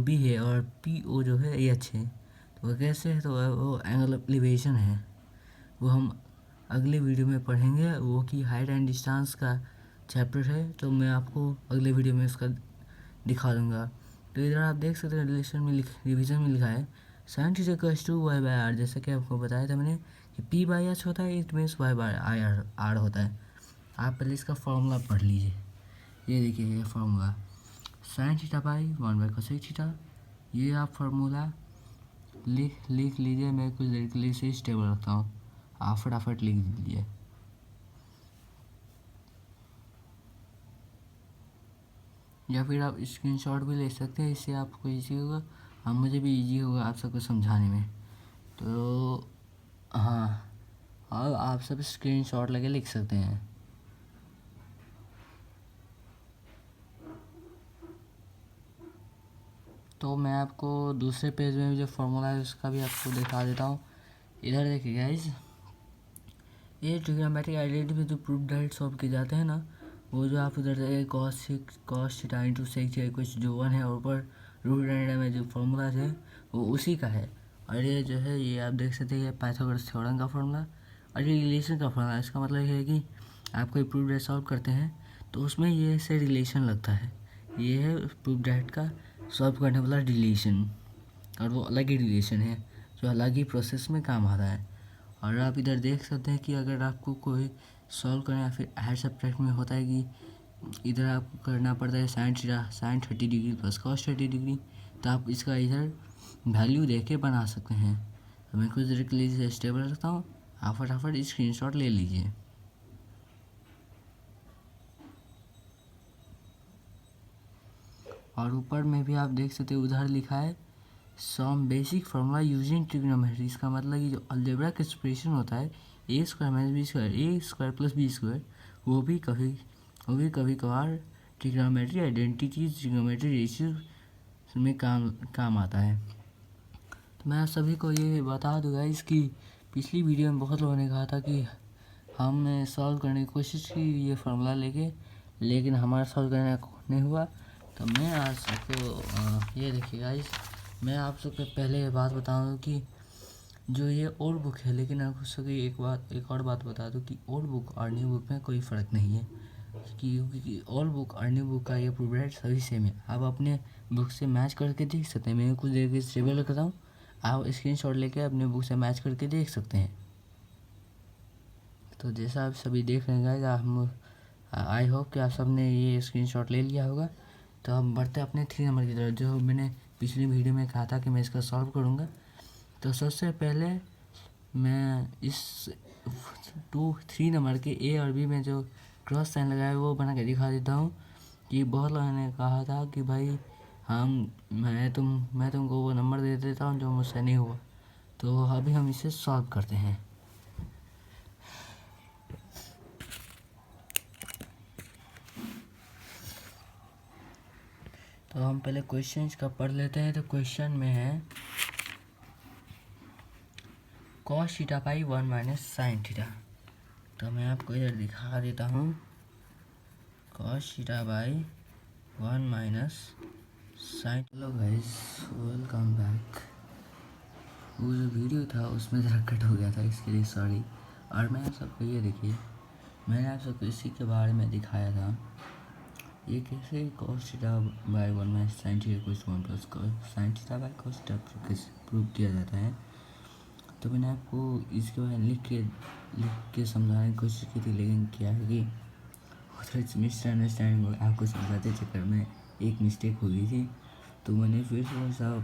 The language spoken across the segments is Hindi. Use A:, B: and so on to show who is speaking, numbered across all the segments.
A: बी है और पी ओ जो है एच है। तो वो कैसे है, तो वो एंगल ऑफ एलिवेशन है। वो हम अगले वीडियो में पढ़ेंगे, वो कि हाइट एंड डिस्टेंस का चैप्टर है, तो मैं आपको अगले वीडियो में उसका दिखा दूंगा। तो इधर आप देख सकते हैं रिलेशन में रिविजन में लिखा है sine theta equals to y by r. जैसे कि आपको बताया था मैंने कि पी बाई एच होता है, it means y by r होता है। आप पहले इसका फॉर्मूला पढ़ लीजिए। ये देखिए ये formula sign theta by 1/cosec theta. ये आप फार्मूला लिख लीजिए। मैं कुछ देर के लिए इसे स्टेबल रखता हूँ, आप फटाफट लिख दीजिए। या फिर आप स्क्रीनशॉट भी ले सकते हैं, इससे आपको ईजी होगा और मुझे भी ईजी होगा आप सबको समझाने में। तो हाँ, और आप सब स्क्रीनशॉट लेके लिख सकते हैं। तो मैं आपको दूसरे पेज में जो फार्मूला है उसका भी आपको दिखा देता हूँ। इधर देखिए गाइस, ये ट्रिग्नोमेट्रिक आइडेंटिटी में जो प्रूफ डायरेक्ट सॉल्व किए जाते हैं ना, वो जो आप उधर cos theta into sec theta कुछ जो 1 है, और ऊपर रूट एंड में जो फार्मूला है वो उसी का है। और ये जो है ये आप देख सकते हैं पाइथागोरस थ्योरम का फार्मूला और ये रिलेशन का फार्मूला। इसका मतलब है कि आप कोई प्रूफ डायरेक्ट सॉल्व करते हैं तो उसमें ये से रिलेशन लगता है। ये है प्रूफ डायरेक्ट का सॉल्व करने वाला रिलेशन, और वो अलग ही रिलेशन है जो अलग ही प्रोसेस में काम आता है। और आप इधर देख सकते हैं कि अगर आपको कोई सॉल्व करना या फिर हायर सब्जेक्ट में होता है कि इधर आपको करना पड़ता है sine 30 degree plus cos 30 degree, तो आप इसका इधर वैल्यू दे के बना सकते हैं। तो मैं कुछ देर के लिए इसे स्टेबल रखता हूँ, आप फटाफट स्क्रीनशॉट ले लीजिए। और ऊपर में भी आप देख सकते हैं उधर लिखा है some basic formula using trigonometry. इसका मतलब कि जो अलजेब्रिक एक्सप्रेशन होता है ए square minus B square, a square plus b square, वो भी कभी कभार ट्रिग्नोमेट्री आइडेंटिटीज ट्रिग्नोमेट्री रेशियो में काम आता है। तो मैं सभी को ये बता दूंगा इसकी पिछली वीडियो में बहुत लोगों ने कहा था कि हमने सॉल्व करने की कोशिश की ये फार्मूला लेके, लेकिन हमारा सॉल्व करने नहीं हुआ। तो मैं आज सबको ये देखिए गाइस, मैं आप सबको पहले ये बात बताऊँ कि जो ये ओल्ड बुक है, लेकिन आपको सभी एक और बात बता दूँ कि ओल्ड बुक और न्यू बुक में कोई फ़र्क नहीं है, क्योंकि ओल्ड बुक और न्यू बुक का ये प्रोडक्ट सभी सेम है। आप अपने बुक से मैच करके देख सकते हैं। मैं कुछ देर के स्टेबल करता हूँ, आप स्क्रीनशॉट लेके अपने बुक से मैच करके देख सकते हैं। तो जैसा आप सभी देख रहे हैं गाइस, आई होप कि आप सब ने ये स्क्रीनशॉट ले लिया होगा। तो हम बढ़ते अपने 3 नंबर की तरफ, जो मैंने पिछली वीडियो में कहा था कि मैं इसका सॉल्व करूँगा। तो सबसे पहले मैं इस 3 नंबर के ए और बी में जो क्रॉस साइन लगाया है वो बना के दिखा देता हूँ। कि बहुत लोगों ने कहा था कि भाई मैं तुमको वो नंबर दे देता हूँ जो मुझसे नहीं हुआ। तो अभी हम इसे सॉल्व करते हैं। तो हम पहले क्वेश्चन का पढ़ लेते हैं। तो क्वेश्चन में है cos theta by 1 minus sine theta. तो मैं आपको इधर दिखा देता हूँ cos theta by 1 minus sine. Hello guys, welcome back. वो जो वीडियो था उसमें ज़रा कट हो गया था, इसके लिए सॉरी। और मैं आप सबको ये देखिए, मैंने आप सबको इसी के बारे में दिखाया था ये कैसे cos theta by 1 minus sine theta equals 1 plus sine theta by cos theta prove किया जाता है। तो मैंने आपको इसके बारे में लिख के समझाने की कोशिश की थी, लेकिन क्या है कि थोड़ी मिसअंडरस्टैंडिंग आपको समझाते चक्कर में एक मिस्टेक हो गई थी। तो मैंने फिर थोड़ा सा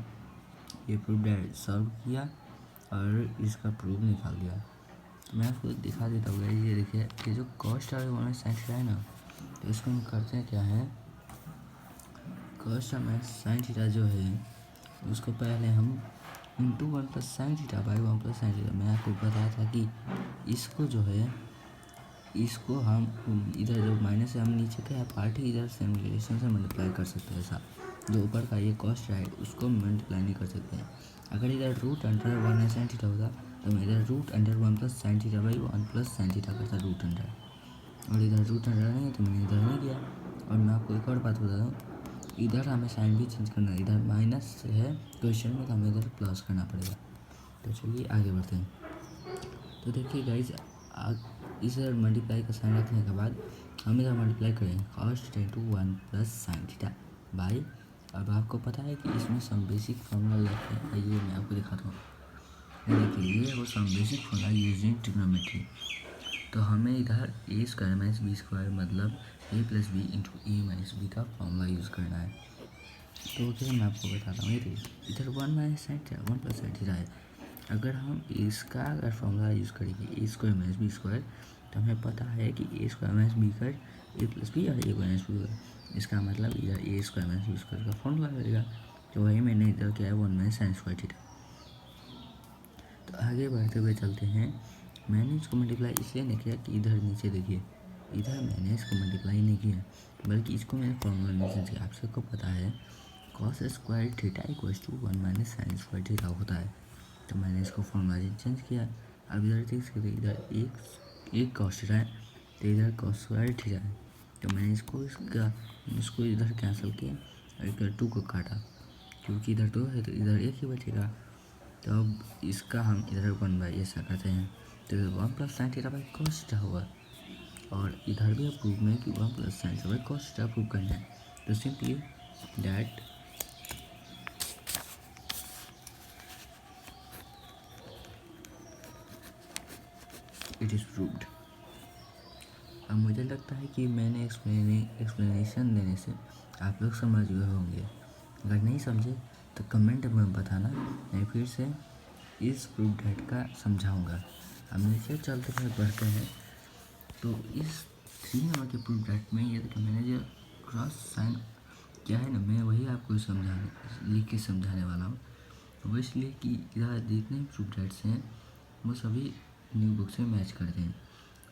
A: ये प्रूफ सॉल्व किया और इसका प्रूफ निकाल दिया। तो मैं आपको दिखा देता हूँ। ये देखिए, ये जो cos theta by sine theta है ना, तो इसको हम करते हैं क्या है, cos theta minus sine theta जो है उसको पहले हम into 1 plus sine theta by 1 plus sine theta. मैं आपको बताया था कि इसको जो है इसको हम इधर जो माइनस है हम नीचे का पार्ट इधर सेम रिलेशन से मल्टीप्लाई कर सकते हैं। ऐसा जो ऊपर का ये कॉस्ट है उसको मल्टीप्लाई नहीं कर सकते हैं। अगर इधर रूट अंडर 1 साइन थीटा होता तो मैं इधर root under 1 plus sine theta by 1 plus sine theta करता रूट अंडर, और इधर रूट अंडर नहीं है तो मैंने इधर नहीं किया। और मैं आपको एक और बात बता दूँ, इधर हमें साइन भी चेंज करना है, इधर माइनस है क्वेश्चन में, तो हमें इधर प्लस करना पड़ेगा। तो चलिए आगे बढ़ते हैं। तो देखिए गाइज, इधर मल्टीप्लाई का साइन रखने के बाद हम इधर मल्टीप्लाई करेंगे cos theta into 1 plus sine theta by. अब आपको पता है कि इसमें सम बेसिक फॉर्मूला लगते हैं, आइए मैं आपको दिखाता हूँ। देखिए ये वो some basic formula using trigonometry. तो हमें इधर a square minus B square मतलब a plus B into A minus b का फॉर्मूला यूज़ करना है। तो फिर मैं आपको बताता हूँ, ये देखिए इधर 1 minus sine theta 1 plus sine theta है। अगर हम इसका अगर फॉर्मूला यूज़ करेंगे ए स्क्वायर माइनस बी स्क्वायर, तो हमें पता है कि ए स्क्वायर माइनस बी कर ए प्लस बी और ए माइनस बी कर, इसका मतलब इधर a square minus B square का फॉर्मूला रहेगा। तो वही मैंने इधर किया है 1 माइनस साइन स्क्वायर थीटा। तो आगे बढ़ते हुए चलते हैं। मैंने इसको मल्टीप्लाई इसलिए नहीं किया कि इधर नीचे देखिए, इधर मैंने इसको मल्टीप्लाई नहीं किया, बल्कि इसको मैंने फॉर्मूला में चेंज किया। आप सबको पता है cos square theta equals to 1 minus sine square theta होता है। तो मैंने इसको फॉर्मूला चेंज किया। अब इधर देख सकते इधर एक कॉस थीटा है, तो इधर कॉस स्क्वायर थीटा है। तो मैंने इसको इधर कैंसिल किया और इधर 2 को काटा, क्योंकि इधर 2 है तो इधर 1 ही बचेगा। तो अब इसका हम इधर 1 बाई ऐसा करते हैं, तो इधर 1 plus sine theta by cos theta होगा। और इधर भी अब प्रूव में कि 1 plus sine theta by cos theta prove करना है। तो simply that it is proved. अब मुझे लगता है कि मैंने एक्सप्लेनेशन देने से आप लोग समझ गए होंगे। अगर नहीं समझे तो कमेंट में बताना, मैं फिर से इस प्रूफ डेट का समझाऊंगा। हम नीचे चलते हुए बढ़ते हैं। तो इस 3 नंबर के प्रूफ डेट में ये देखिए, मैंने जो क्रॉस साइन किया है ना, मैं वही आपको लिख के समझाने वाला हूँ। वो इसलिए कि इधर जितने भी प्रूफ डेट्स हैं वो सभी न्यू बुक से मैच करते हैं।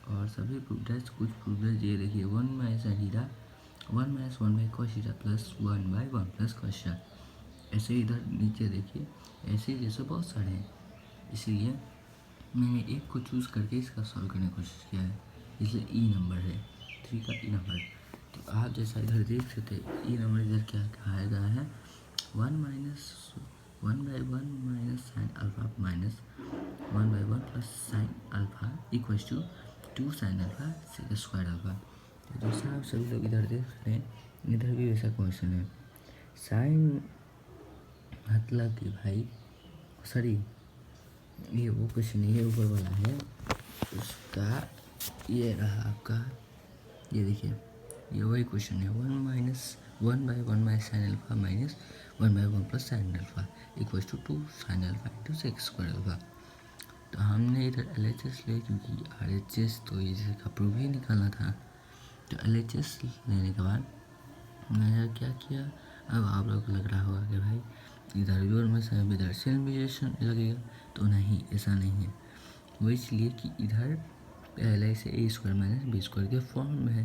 A: और सभी प्रूफ डेट्स कुछ प्रूफ डेट्स ये देखिए 1 minus theta 1 minus 1 by cos theta plus 1 by 1 plus cos theta. ऐसे इधर नीचे देखिए ऐसे जैसे बहुत सारे हैं, इसीलिए मैंने एक को चूज़ करके इसका सॉल्व करने की कोशिश किया है। इसलिए ई नंबर है 3 का ई नंबर। तो आप जैसा इधर देख सकते हैं ई नंबर इधर क्या कहा गया है 1 minus 1 by 1 minus sine alpha minus 1 by 1 plus sine alpha equals to 2 sine alpha square alpha. तो दूसरा आप सभी लोग इधर देख सकते हैं, इधर भी वैसा क्वेश्चन है। साइन मतलब कि भाई सॉरी ये वो क्वेश्चन नहीं है, ऊपर वाला है उसका, ये रहा आपका, ये देखिए ये वही क्वेश्चन है 1 by 1 minus sine alpha minus 1 by 1 plus sine alpha equals to 2 sine alpha into sec square alpha. तो हमने इधर LHS ले, क्योंकि RHS तो इसका प्रूफ ही निकालना था। तो LHS लेने के बाद मैंने क्या किया, अब आप लोग को लग रहा होगा कि भाई इधर जोड़ में से इधर सेल्फ लगेगा, तो नहीं, ऐसा नहीं है। वो इसलिए कि इधर पहले से ए स्क्वायर माइनस बी स्क्वायर के फॉर्म में है,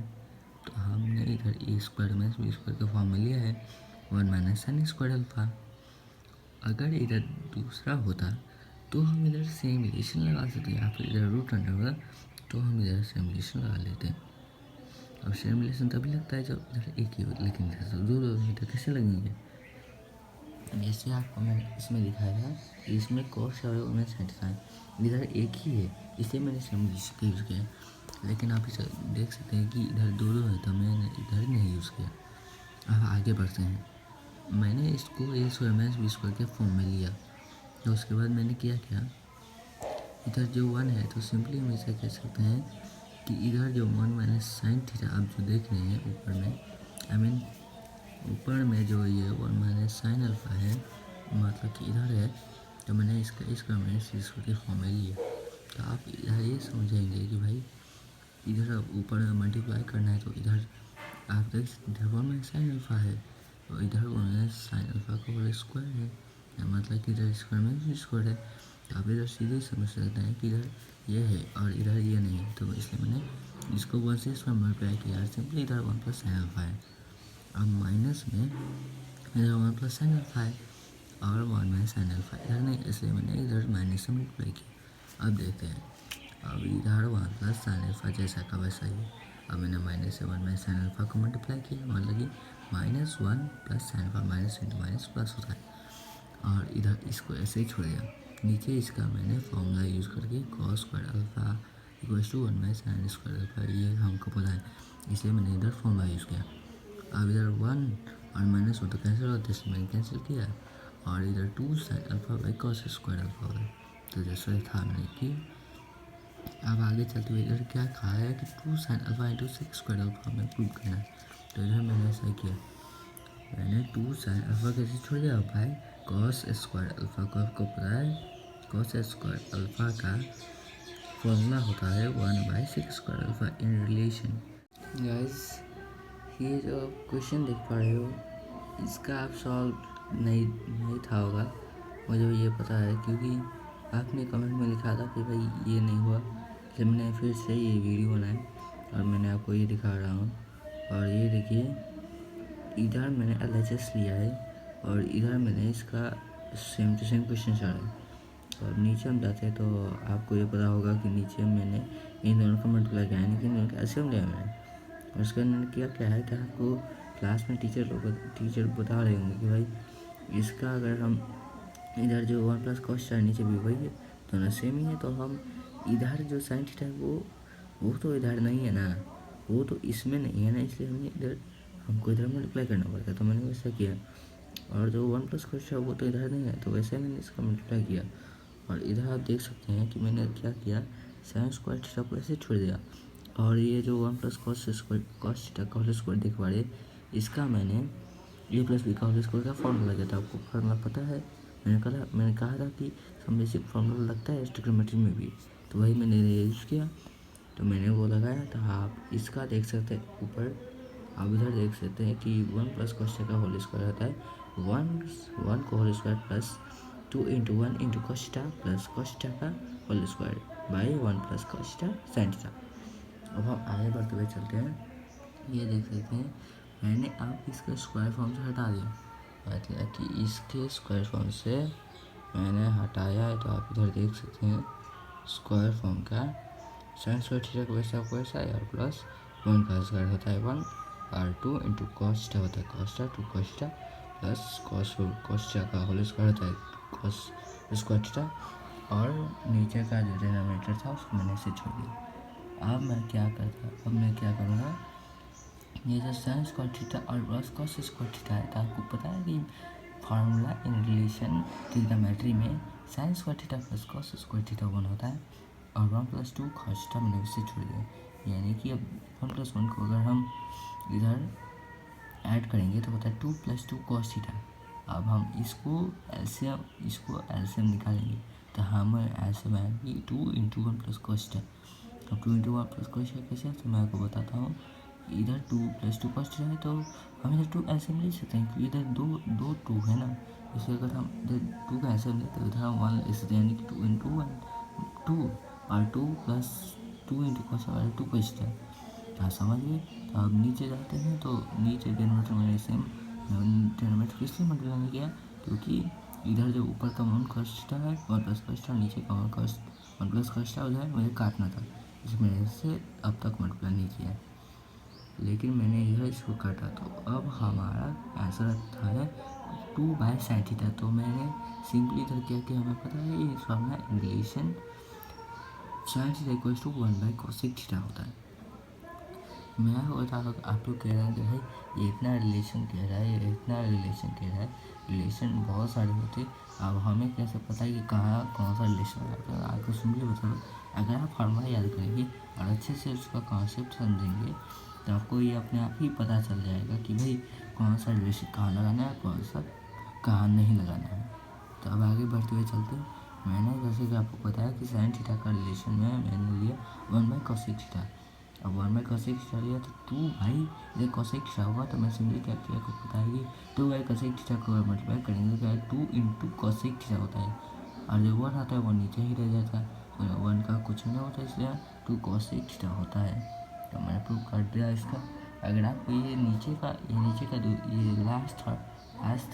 A: तो हमने इधर a square minus B square का फॉर्म में लिया है 1 माइनस साइन स्क्वायर अल्फा। अगर इधर दूसरा होता तो हम इधर सेम रिलेशन लगा सकते हैं, या फिर इधर रूट अंडर होगा तो हम इधर सेम रिलेशन लगा लेते हैं। अब सेम रिलेशन तभी लगता है जब इधर एक ही हो, लेकिन इधर दो है तो कैसे लगेंगे। जैसे आपको मैंने इसमें दिखाया था कि इसमें कॉस और में साइन इधर एक ही है, इसलिए मैंने सेम रिलेशन का यूज़ किया। लेकिन आप इसे देख सकते हैं कि इधर दो है तो मैंने इधर नहीं यूज़ किया। अब आगे बढ़ते हैं। मैंने इसको ए स्क्वायर माइनस बी स्क्वायर के फॉर्म में लिया, तो उसके बाद मैंने किया क्या, इधर जो 1 है तो सिंपली हम इसे कह सकते हैं कि इधर जो 1 माइनस साइन थीटा आप जो देख रहे हैं ऊपर में, ऊपर में जो ये 1 माइनस साइन अल्फा है, मतलब कि इधर है, तो मैंने इसका माइनस इसको के फॉर्म में लिया। तो आप इधर ये समझेंगे कि भाई इधर ऊपर में मल्टीप्लाई करना है, तो इधर आप देख सकते इधर 1 माइनस साइन अल्फा है, और इधर 1 माइनस साइन अल्फा का होल स्क्वायर है, मतलब कि इधर स्क्वायर माइनस स्क्वायर है। तो आप इधर सीधे समझ सकते हैं कि इधर ये है और इधर ये नहीं है, तो इसलिए मैंने इसको 1 से इसमें मल्टीप्लाई किया, सिंपली इधर 1 प्लस साइन अल्फा है। अब माइनस में इधर 1 प्लस साइन अल्फा है और 1 माइनस साइन अल्फा इधर नहीं, इसलिए मैंने इधर माइनस से मल्टीप्लाई किया। अब देखते हैं, अब इधर 1 प्लस साइन अल्फा जैसा का वैसा ही, अब मैंने माइनस से 1 माइनस साइन अल्फा को मल्टीप्लाई किया, मतलब कि -1 plus sine alpha minus into minus plus होता है। और इधर इसको ऐसे ही छोड़ दिया। नीचे इसका मैंने फॉर्मूला यूज़ करके cos square alpha equals to 1 by sine square alpha, ये हमको पता है, इसलिए मैंने इधर फॉर्मूला यूज़ किया। अब इधर 1 और -1 तो कैंसिल होता है, इसलिए मैंने कैंसिल किया। और इधर 2 sine alpha by cos square alpha होता है, तो जैसे था मैंने किया। अब आगे चलते हुए इधर क्या कहा है कि 2 sine alpha into 6 square alpha हमें प्रूव करना है, तो इधर मैंने ऐसा किया। मैंने 2 साइन अल्फा कैसे छोड़ दिया भाई, कॉस स्क्वायर अल्फा को आपको पता है, कॉस स्क्वायर अल्फा का फॉर्मूला होता है 1/6 square alpha in relation. Guys, ये जो आप क्वेश्चन देख पा रहे हो, इसका आप सॉल्व नहीं था होगा, मुझे ये पता है, क्योंकि आपने कमेंट में लिखा था कि भाई ये नहीं हुआ, इसलिए मैंने फिर से ये वीडियो बनाया और मैंने आपको ये दिखा रहा हूँ। और ये देखिए, इधर मैंने LHS लिया है और इधर मैंने इसका सेम टू सेम क्वेश्चन चला है। और नीचे हम जाते हैं तो आपको ये पता होगा कि नीचे मैंने इन दोनों का मल्टीप्लाई किया, यानी कि इन दोनों का एलसीएम लिया मैंने। और उसके अंदर किया क्या है कि आपको क्लास में टीचर बता रहे होंगे कि भाई इसका अगर हम इधर जो 1 प्लस कॉस है नीचे भी वही है, दोनों सेम ही है, तो हम इधर जो साइन थीटा है वो तो इधर नहीं है ना, वो तो इसमें नहीं है ना, इसलिए हमें हमको इधर मल्टीप्लाई करना पड़ता है, तो मैंने वैसा किया। और जो 1 प्लस कॉस है वो तो इधर नहीं है, तो वैसे मैंने इसका मल्टीप्लाई किया। और इधर आप देख सकते हैं कि मैंने क्या किया, साइन स्क्वायर थीटा को ऐसे छोड़ दिया। और ये जो 1 प्लस कॉस थीटा का होल स्क्वायर देख पा रहे, इसका मैंने a प्लस बी का होल स्क्वायर का फॉर्मूला दिया था, आपको फॉर्मूला पता है। मैंने कहा था कि सब बेसिक फॉर्मूला लगता है ट्रिग्नोमेट्री में भी, तो वही मैंने यूज़ किया, तो मैंने वो लगाया था। आप इसका देख सकते हैं ऊपर, आप इधर देख सकते हैं कि 1 प्लस कॉस थीटा का होल स्क्वायर होता है 1 को whole square plus 2 into 1 into cos theta plus cos theta का whole square by 1 plus cos theta sine theta. अब हम आगे बढ़ते हुए चलते हैं, ये देख सकते हैं मैंने अब इसका स्क्वायर फॉर्म से हटा दिया, मतलब कि इसके स्क्वायर फॉर्म से मैंने हटाया है, तो आप इधर देख सकते हैं स्क्वायर फॉर्म का साइन स्क्वायर थीटा को वैसा आपको ऐसा है, और प्लस 1 का स्क्वायर होता है 1 और 2 इंटू कॉस थीटा होता है cos theta 2 cos theta plus cos theta का होल स्क्वायर होता है कॉस स्क्वायर थीटा, और नीचे का जो डिनोमिनेटर था उसको मैंने इसे छोड़ दिया। अब मैं क्या करूँगा, ये जो साइन स्क्वायर थीटा और प्लस कॉस स्क्वायर थीटा है, तो आपको पता है कि फार्मूला इन रिलेशन ट्रिग्नोमेट्री में sign square theta plus cos square theta 1 होता है, और 1 प्लस 2 कॉस थीटा मैंने उससे छोड़ दिया, यानी कि अब 1 प्लस 1 को अगर हम इधर ऐड करेंगे तो होता है 2 प्लस 2 कॉस थीटा। अब हम इसको एलसीएम निकालेंगे, तो हमें एलसीएम आएगी 2 इंटू 1 प्लस कॉस थीटा। अब 2 इंटू 1 प्लस कॉस थीटा कैसे है, तो मैं आपको बताता हूँ। इधर 2 प्लस 2 कॉस थीटा है, तो हम इधर 2 एलसीएम ले सकते हैं, क्योंकि इधर दो 2 है ना, इसलिए अगर हम इधर 2 का एलसीएम लेते हैं, इधर हम 1 ले सकते हैं, यानी कि 2 इंटू 1 2 और 2 plus 2 into cos theta 2 cos theta. हाँ, समझिए। तो अब नीचे जाते हैं, तो नीचे डिनोमिनेटर मैंने सेम डिनोमिनेटर इसलिए मल्टीप्लाई नहीं किया क्योंकि इधर जो ऊपर का 1 कॉस थीटा है 1 प्लस कॉस थीटा, नीचे का 1 प्लस कॉस थीटा उधर मुझे काटना था, इसलिए मैंने इससे अब तक मल्टीप्लाई नहीं किया, लेकिन मैंने इधर इसको काटा, तो अब हमारा आंसर आता है 2 बाई साइन थीटा। तो मैंने सिंपली इधर क्या किया, हमें पता है ये formula in relation sine theta equals to 1 by cosec theta होता है। मैं बता रहा आप लोग कह रहे हैं कि भाई ये इतना रिलेशन कह रहा है, ये इतना रिलेशन कह रहा है, रिलेशन बहुत सारे होते, अब हमें कैसे पता है कि कहाँ कौन सा रिलेशन आता है। आपको सिंपली बता दो, अगर आप फार्मूला याद करेंगे और अच्छे से उसका कॉन्सेप्ट समझेंगे, तो आपको ये अपने आप ही पता चल जाएगा कि भाई कौन सा रिलेशन कहाँ लगाना है, कौन सा कहाँ नहीं लगाना है। तो अब आगे बढ़ते हुए चलते हैं। मैंने जैसे कि आपको बताया कि साइन थीटा का रिलेशन में मैंने लिया 1 बाई कोसेक थीटा। अब 1 बाई कोसेक थीटा लिया, तो 2 भाई ये कोसेक थीटा होगा, तो मैं सिंपली क्या किया आपको पता है कि 2 बाई कोसेक थीटा को मल्टीप्लाई करेंगे तो 2 इंटू कोसेक थीटा होता है, और जो 1 आता है वो नीचे ही रह जाता है, तो 1 का कुछ नहीं होता, इसलिए 2 कोसेक थीटा होता है। तो मैंने प्रूव कर दिया इसका। अगर आपको ये नीचे का ये लास्ट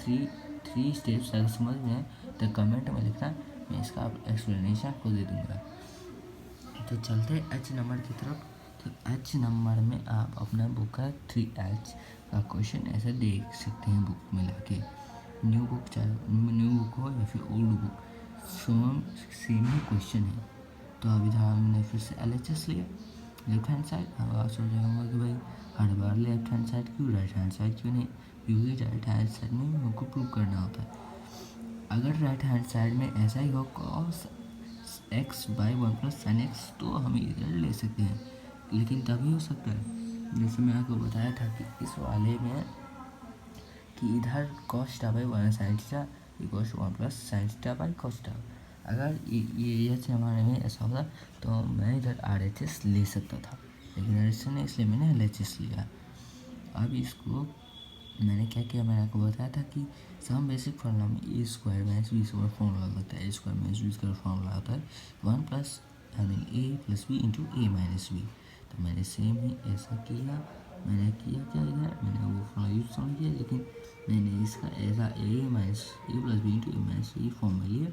A: थ्री स्टेप्स अगर समझ में आए तो कमेंट में लिखना, मैं इसका एक्सप्लेनेशन आपको दे दूँगा। तो चलते हैं एच नंबर की तरफ। तो एच नंबर में आप अपना बुक का 3H का क्वेश्चन ऐसे देख सकते हैं बुक में लाके। न्यू बुक चाहे न्यू बुक हो या फिर ओल्ड बुक, सेम ही क्वेश्चन है। तो अब इधर हमने फिर से LHS लिया लेफ्ट हैंड साइड। अब आप सोच रहे होंगे कि भाई हर बार लेफ्ट हैंड साइड क्यों, राइट हैंड साइड क्यों नहीं? क्योंकि राइट हैंड साइड में हमको प्रूव करना होता है। अगर राइट हैंड साइड में ऐसा ही हो cos x by 1 + sin x तो हम इधर ले सकते हैं, लेकिन तभी हो सकता है जैसे मैं आपको बताया था कि इस वाले में कि इधर cos θ by 1 sin θ equals 1 + sin θ by cos θ। अगर ये हमारे में ऐसा होता तो मैं इधर RHS ले सकता था, लेकिन RHS नहीं, इसलिए मैंने LHS लिया। अब इसको मैंने क्या किया, मैंने आपको बताया था कि सम बेसिक फार्मूला में A square minus B square formula होता है। ए square minus B square formula होता है 1 plus A plus B into A minus B. तो मैंने सेम ही ऐसा किया। मैंने किया क्या इधर, मैंने वो फॉर्मूला यूज समझ किया, लेकिन मैंने इसका ऐसा ए माइनस ए प्लस बी इंटू ए माइनस बी फॉर्म में लिया,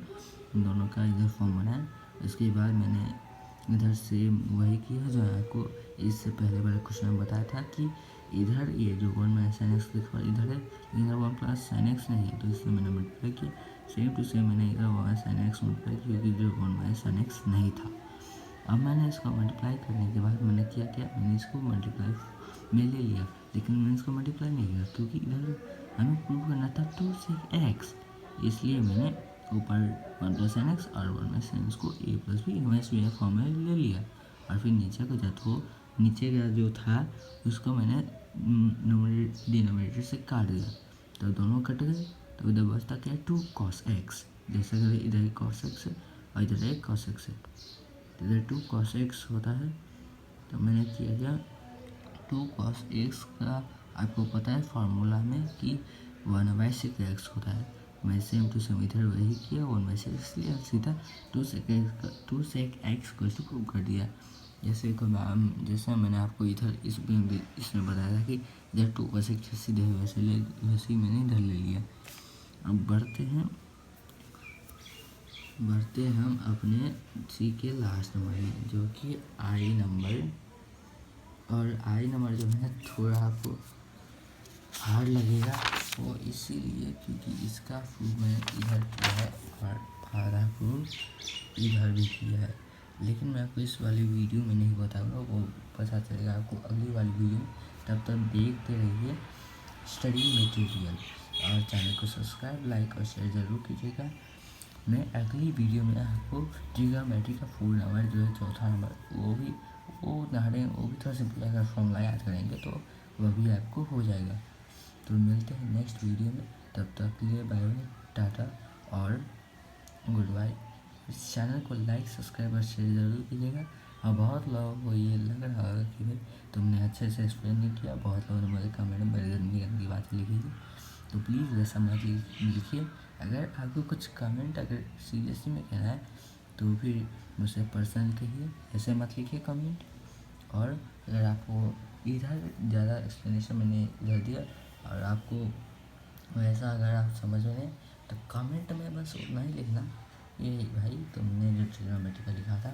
A: इन दोनों का इधर फॉर्म बनाया। उसके बाद मैंने इधर सेम वही किया जो आपको इससे पहले वाले क्वेश्चन में बताया था कि इधर ये जो 1 - sin x लिखा इधर है, इधर 1 + sin x नहीं है, तो इसलिए मैंने मल्टीप्लाई किया। सेम टू सेम मैंने इधर 1 sin x मल्टीप्लाई किया क्योंकि इधर 1 - sin x नहीं था। अब मैंने इसको मल्टीप्लाई करने के बाद मैंने क्या किया, मैंने इसको मल्टीप्लाई में ले लिया, लेकिन मैंने इसको मल्टीप्लाई नहीं किया क्योंकि इधर हमें प्रूव करना था 2 sec x, इसलिए मैंने ऊपर 1 + sin x और 1 - sin x को a + b minus b form में ले लिया। और फिर नीचे का जो नीचे का जो था उसको मैंने डिनोमिनेटर से काट दिया, तो दोनों कट गए। तो इधर बचता क्या है 2 cos x, जैसे कि इधर एक cos x है और इधर एक cos x है, तो इधर 2 cos x होता है। तो मैंने किया क्या 2 cos x का आपको पता है फार्मूला में कि 1/6 x होता है। मैं सेम टू सेम इधर वही किया, 1/6 लिया, सीधा 2 sec x को प्रूव कर दिया। जैसे मैंने आपको इधर इसमें बताया था कि इधर 2 cos x सीधे वैसे ही मैंने इधर ले लिया। अब बढ़ते हम अपने सी के लास्ट नंबर में, जो कि आई नंबर। और आई नंबर जो है थोड़ा आपको हार्ड लगेगा, वो इसीलिए क्योंकि इसका प्रूफ मैंने इधर किया है और आधा प्रूफ इधर भी किया है, लेकिन मैं आपको इस वाली वीडियो में नहीं बताऊंगा, वो पता चलेगा आपको अगली वाली वीडियो में। तब तक देखते रहिए स्टडी मटेरियल, और चैनल को सब्सक्राइब, लाइक और शेयर ज़रूर कीजिएगा। मैं अगली वीडियो में आपको ट्रिग्नोमेट्री का फुल नंबर जो है चौथा नंबर वो भी थोड़ा सिंपल अगर फॉर्मूला याद करेंगे तो वह भी आपको हो जाएगा। तो मिलते हैं नेक्स्ट वीडियो में, तब तक के लिए बाय बाय, टाटा और गुड बाय। इस चैनल को लाइक, सब्सक्राइब और शेयर ज़रूर कीजिएगा। और बहुत लोगों को ये लग रहा होगा कि भाई तुमने अच्छे से एक्सप्लेन नहीं किया, बहुत लोगों ने मुझे कमेंट में बड़ी गंदी बातें लिखी थी, तो प्लीज़ वैसा मत लिखिए। अगर आपको कुछ कमेंट अगर सीरियसली में कहना है तो फिर मुझसे पर्सनल कहिए, ऐसे मत लिखिए कमेंट। और अगर आपको इधर ज़्यादा एक्सप्लेनेशन मैंने इधर दिया और आपको वैसा अगर आप समझ में तो कमेंट में बस उतना ही लिखना, ये भाई तुमने जो ट्रिग्नोमेट्री का लिखा था